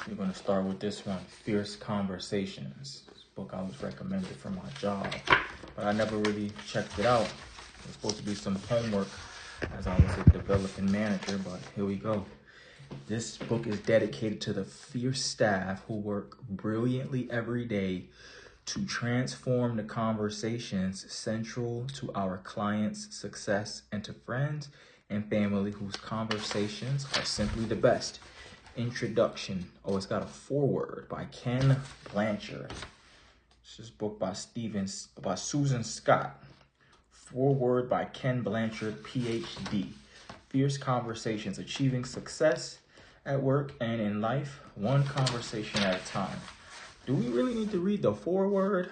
We're going to start with this one, Fierce Conversations. This book I was recommended for my job, but I never really checked it out. It was supposed to be some homework as I was a developing manager, but here we go. This book is dedicated to the fierce staff who work brilliantly every day to transform the conversations central to our clients' success and to friends and family whose conversations are simply the best. Introduction. Oh, it's got a foreword by Ken Blanchard. This is a book by Susan Scott. Foreword by Ken Blanchard, PhD. Fierce Conversations, Achieving Success at Work and in Life, one conversation at a time. Do we really need to read the foreword?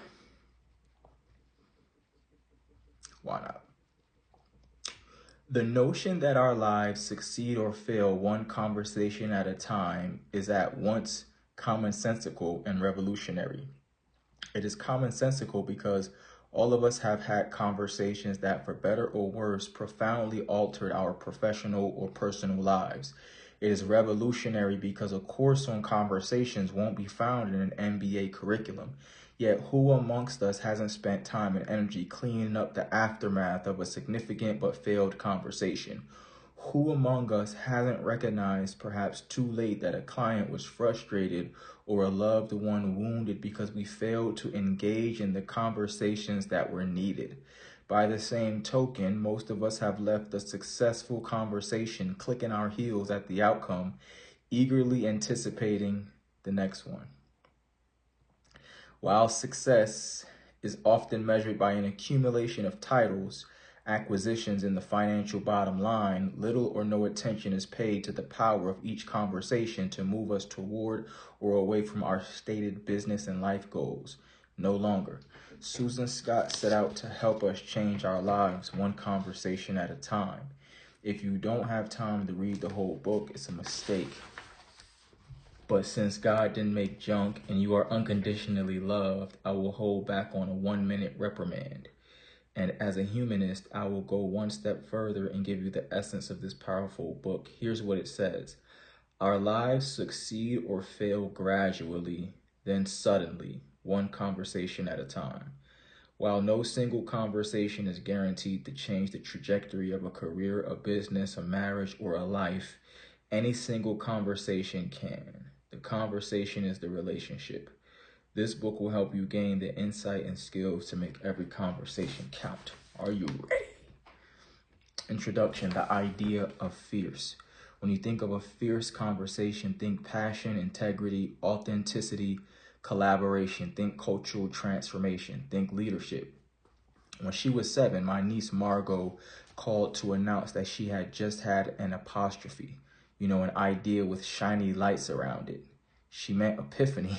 Why not? The notion that our lives succeed or fail one conversation at a time is at once commonsensical and revolutionary. It is commonsensical because all of us have had conversations that, for better or worse, profoundly altered our professional or personal lives. It is revolutionary because a course on conversations won't be found in an MBA curriculum. Yet who amongst us hasn't spent time and energy cleaning up the aftermath of a significant but failed conversation? Who among us hasn't recognized, perhaps too late, that a client was frustrated or a loved one wounded because we failed to engage in the conversations that were needed? By the same token, most of us have left a successful conversation clicking our heels at the outcome, eagerly anticipating the next one. While success is often measured by an accumulation of titles, acquisitions in the financial bottom line, little or no attention is paid to the power of each conversation to move us toward or away from our stated business and life goals. No longer. Susan Scott set out to help us change our lives one conversation at a time. If you don't have time to read the whole book, it's a mistake. But since God didn't make junk and you are unconditionally loved, I will hold back on a 1-minute reprimand. And as a humanist, I will go one step further and give you the essence of this powerful book. Here's what it says. Our lives succeed or fail gradually, then suddenly, one conversation at a time. While no single conversation is guaranteed to change the trajectory of a career, a business, a marriage, or a life, any single conversation can. The conversation is the relationship. This book will help you gain the insight and skills to make every conversation count. Are you ready? Introduction, the idea of fierce. When you think of a fierce conversation, think passion, integrity, authenticity, collaboration. Think cultural transformation. Think leadership. When she was 7, my niece Margot called to announce that she had just had an apostrophe. An idea with shiny lights around it. She meant epiphany,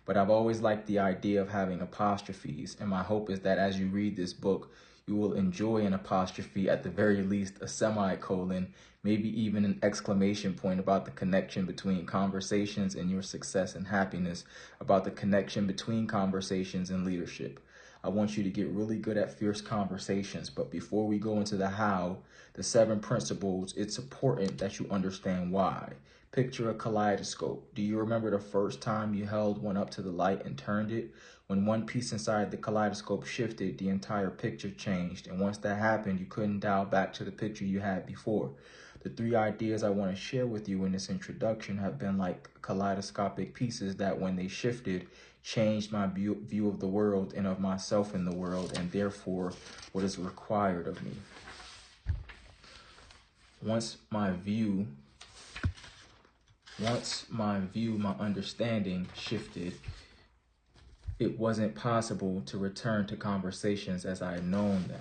but I've always liked the idea of having apostrophes, and my hope is that as you read this book, you will enjoy an apostrophe, at the very least a semicolon, maybe even an exclamation point about the connection between conversations and your success and happiness, about the connection between conversations and leadership. I want you to get really good at fierce conversations, but before we go into the how, the 7 principles, it's important that you understand why. Picture a kaleidoscope. Do you remember the first time you held one up to the light and turned it? When one piece inside the kaleidoscope shifted, the entire picture changed. And once that happened, you couldn't dial back to the picture you had before. The 3 ideas I want to share with you in this introduction have been like kaleidoscopic pieces that, when they shifted, changed my view of the world and of myself in the world, and therefore what is required of me. Once my understanding shifted, it wasn't possible to return to conversations as I had known them.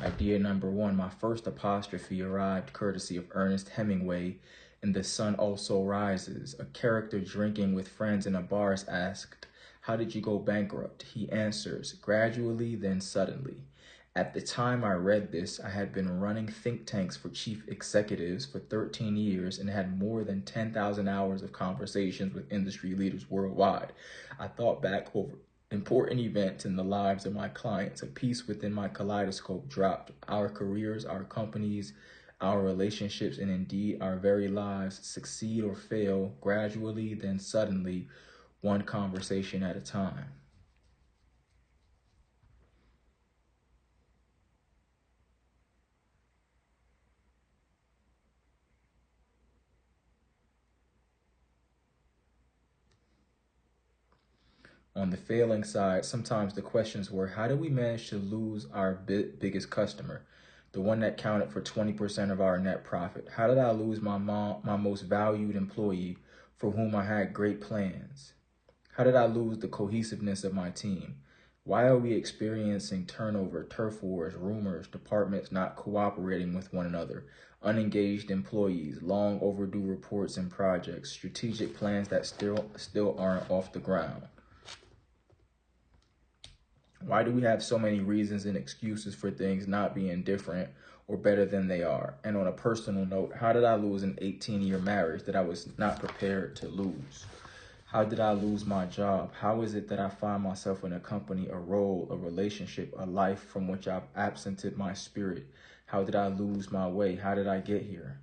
Idea number 1, my first apostrophe arrived courtesy of Ernest Hemingway in The Sun Also Rises. A character drinking with friends in a bar is asked, "How did you go bankrupt?" He answers, "Gradually, then suddenly." At the time I read this, I had been running think tanks for chief executives for 13 years and had more than 10,000 hours of conversations with industry leaders worldwide. I thought back over important events in the lives of my clients. A piece within my kaleidoscope dropped. Our careers, our companies, Our relationships and indeed our very lives succeed or fail gradually, then suddenly, one conversation at a time. On the failing side, sometimes the questions were, how did we manage to lose our biggest customer, the one that counted for 20% of our net profit? How did I lose my most valued employee for whom I had great plans? How did I lose the cohesiveness of my team? Why are we experiencing turnover, turf wars, rumors, departments not cooperating with one another, unengaged employees, long overdue reports and projects, strategic plans that still aren't off the ground? Why do we have so many reasons and excuses for things not being different or better than they are? And on a personal note, how did I lose an 18-year marriage that I was not prepared to lose? How did I lose my job? How is it that I find myself in a company, a role, a relationship, a life from which I've absented my spirit? How did I lose my way? How did I get here?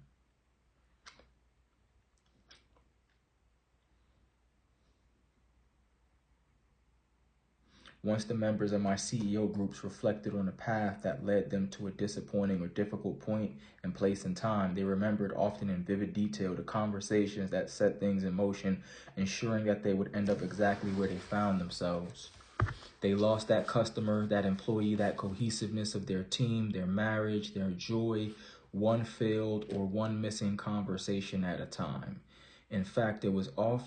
Once the members of my CEO groups reflected on a path that led them to a disappointing or difficult point and place in time, they remembered often in vivid detail the conversations that set things in motion, ensuring that they would end up exactly where they found themselves. They lost that customer, that employee, that cohesiveness of their team, their marriage, their joy, one failed or one missing conversation at a time. In fact, it was often